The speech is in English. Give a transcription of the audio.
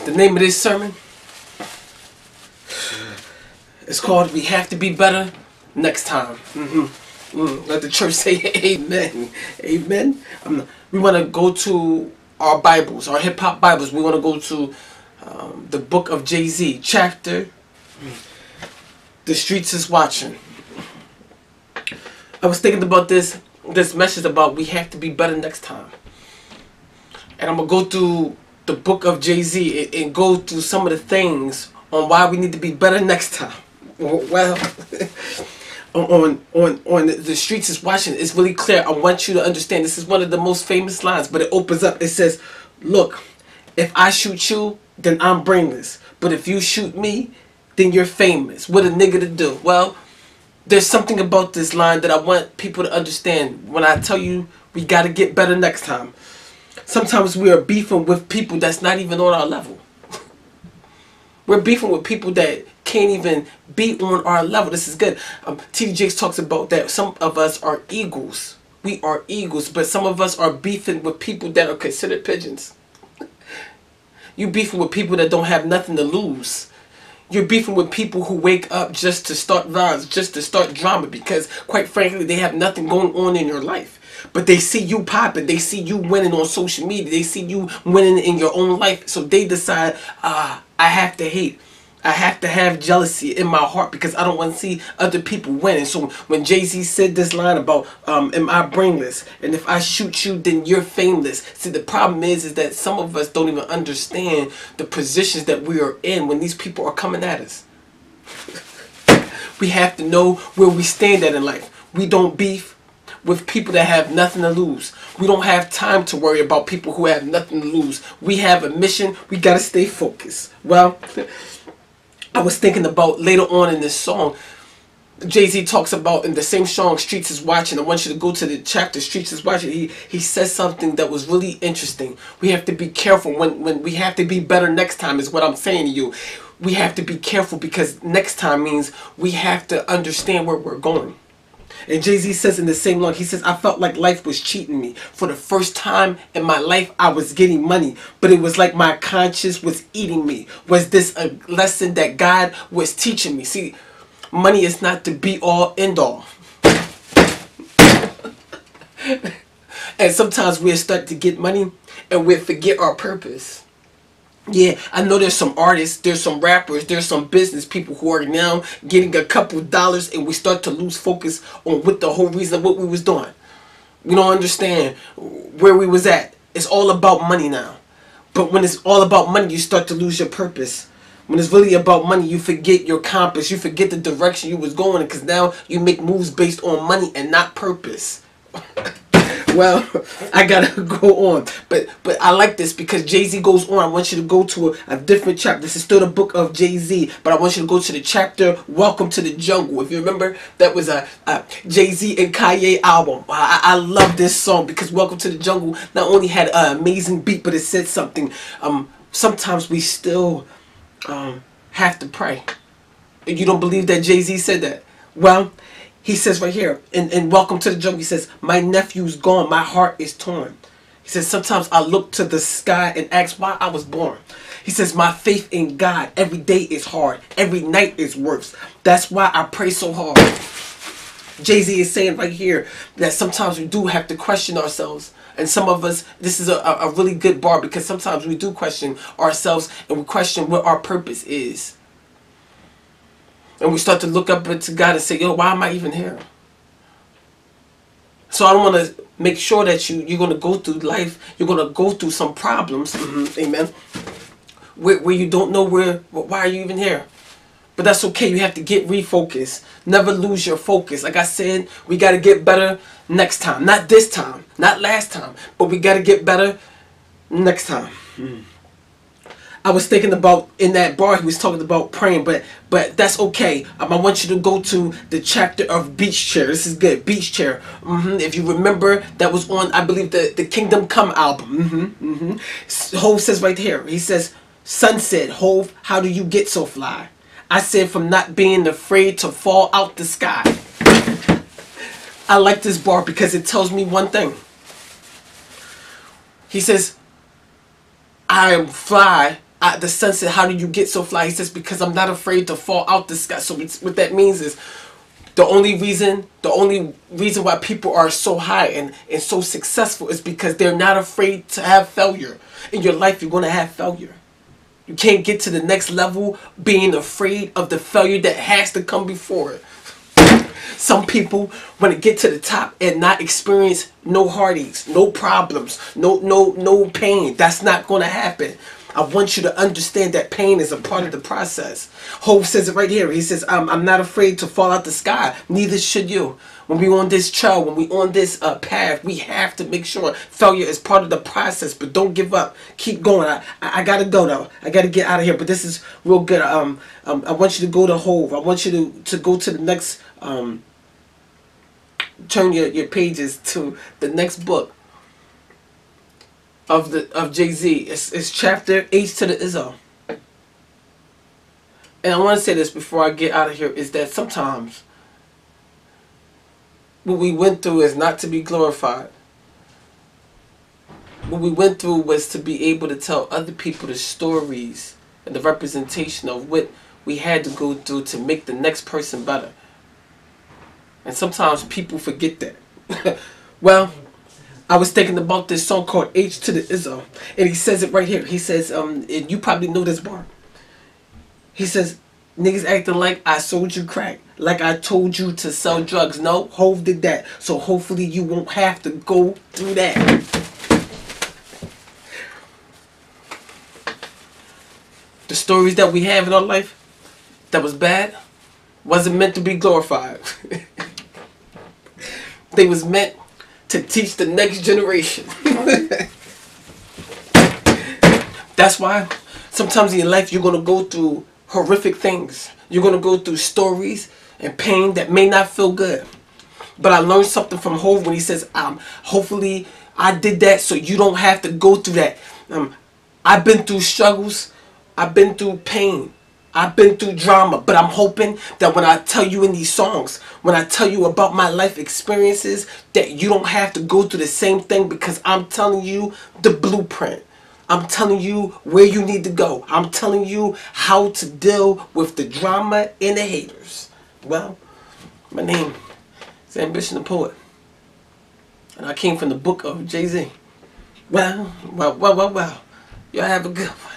The name of this sermon is called "We Have to Be Better Next Time." Let the church say amen. Amen. We want to go to our Bibles, our hip hop Bibles. We want to go to the book of Jay-Z, chapter "The Streets is Watching." I was thinking about this message about we have to be better next time. And I'm going to go through the book of Jay-Z and go through some of the things on why we need to be better next time. Well, on the streets is watching, it's really clear. I want you to understand this is one of the most famous lines, but it opens up. It says, look, if I shoot you, then I'm brainless. But if you shoot me, then you're famous. What a nigga to do? Well, there's something about this line that I want people to understand when I tell you we got to get better next time. Sometimes we are beefing with people that's not even on our level. We're beefing with people that can't even be on our level. This is good. T.D. Jakes talks about that some of us are eagles. We are eagles, but some of us are beefing with people that are considered pigeons. You beefing with people that don't have nothing to lose. You're beefing with people who wake up just to start vibes, just to start drama, because quite frankly, they have nothing going on in your life. But they see you popping, they see you winning on social media, they see you winning in your own life. So they decide, I have to hate. I have to have jealousy in my heart because I don't want to see other people winning. So when Jay-Z said this line about, am I brainless? And if I shoot you, then you're famous. See, the problem is that some of us don't even understand the positions that we are in when these people are coming at us. We have to know where we stand at in life. We don't beef with people that have nothing to lose. We don't have time to worry about people who have nothing to lose. We have a mission. We got to stay focused. Well, I was thinking about later on in this song, Jay-Z talks about in the same song, Streets is Watching. I want you to go to the chapter, Streets is Watching. He says something that was really interesting. We have to be careful when we have to be better next time is what I'm saying to you. We have to be careful because next time means we have to understand where we're going. And Jay-Z says in the same line, he says, I felt like life was cheating me. For the first time in my life, I was getting money, but it was like my conscience was eating me. Was this a lesson that God was teaching me? See, money is not the be-all, end-all. And sometimes we'll start to get money and we'll forget our purpose. Yeah, I know there's some artists, there's some rappers, there's some business people who are now getting a couple dollars and we start to lose focus on what the whole reason what we was doing. We don't understand where we was at. It's all about money now. But when it's all about money, you start to lose your purpose. When it's really about money, you forget your compass. You forget the direction you was going because now you make moves based on money and not purpose. Well, I gotta go on, but I like this because Jay-Z goes on. I want you to go to a different chapter. This is still the book of Jay-Z, but I want you to go to the chapter Welcome to the Jungle. If you remember, that was a Jay-Z and Kanye album. I love this song because Welcome to the Jungle not only had an amazing beat, but it said something. Sometimes we still have to pray. You don't believe that Jay-Z said that? Well, he says right here, in Welcome to the Jungle, he says, my nephew's gone, my heart is torn. He says, sometimes I look to the sky and ask why I was born. He says, my faith in God, every day is hard, every night is worse. That's why I pray so hard. Jay-Z is saying right here that sometimes we do have to question ourselves. And some of us, this is a really good bar because sometimes we do question ourselves and we question what our purpose is. And we start to look up to God and say, yo, why am I even here? So I don't want to make sure that you're going to go through life. You're going to go through some problems. Amen. Where you don't know why are you even here? But that's okay. You have to get refocused. Never lose your focus. Like I said, we got to get better next time. Not this time. Not last time. But we got to get better next time. I was thinking about in that bar he was talking about praying, but that's okay. I want you to go to the chapter of Beach Chair. This is good. Beach Chair. If you remember, that was on, I believe, the Kingdom Come album. Hov says right here. He says, Son said, Hov, how do you get so fly? I said, from not being afraid to fall out the sky. I like this bar because it tells me one thing. He says, I am fly. The son said, how do you get so fly? He says, because I'm not afraid to fall out the sky. So what that means is the only reason why people are so high and so successful is because they're not afraid to have failure. In your life, you're going to have failure. You can't get to the next level being afraid of the failure that has to come before it. Some people want to get to the top and not experience no heartaches, no problems, no pain. That's not going to happen. I want you to understand that pain is a part of the process. Hope says it right here. He says, I'm not afraid to fall out the sky. Neither should you. When we on this trail, when we on this path, we have to make sure failure is part of the process. But don't give up. Keep going. I gotta go though. I gotta get out of here. But this is real good. I want you to go to Hove. I want you to go to the next. Turn your pages to the next book of Jay-Z. It's chapter H to the Izzo. And I want to say this before I get out of here, is that sometimes what we went through is not to be glorified. What we went through was to be able to tell other people the stories and the representation of what we had to go through to make the next person better. And sometimes people forget that. Well, I was thinking about this song called H to the Izzo. And he says it right here. He says, and you probably know this bar. He says, niggas acting like I sold you crack. Like I told you to sell drugs. No, Hove did that. So hopefully you won't have to go through that. The stories that we have in our life that was bad wasn't meant to be glorified. They was meant to teach the next generation. That's why sometimes in your life you're going to go through horrific things. You're going to go through stories and pain that may not feel good. But I learned something from Hove when he says, hopefully I did that so you don't have to go through that. I've been through struggles. I've been through pain. I've been through drama, but I'm hoping that when I tell you in these songs, when I tell you about my life experiences, that you don't have to go through the same thing, because I'm telling you the blueprint. I'm telling you where you need to go. I'm telling you how to deal with the drama and the haters. Well, my name is Ambition the Poet, and I came from the book of Jay-Z. Well. Y'all have a good one.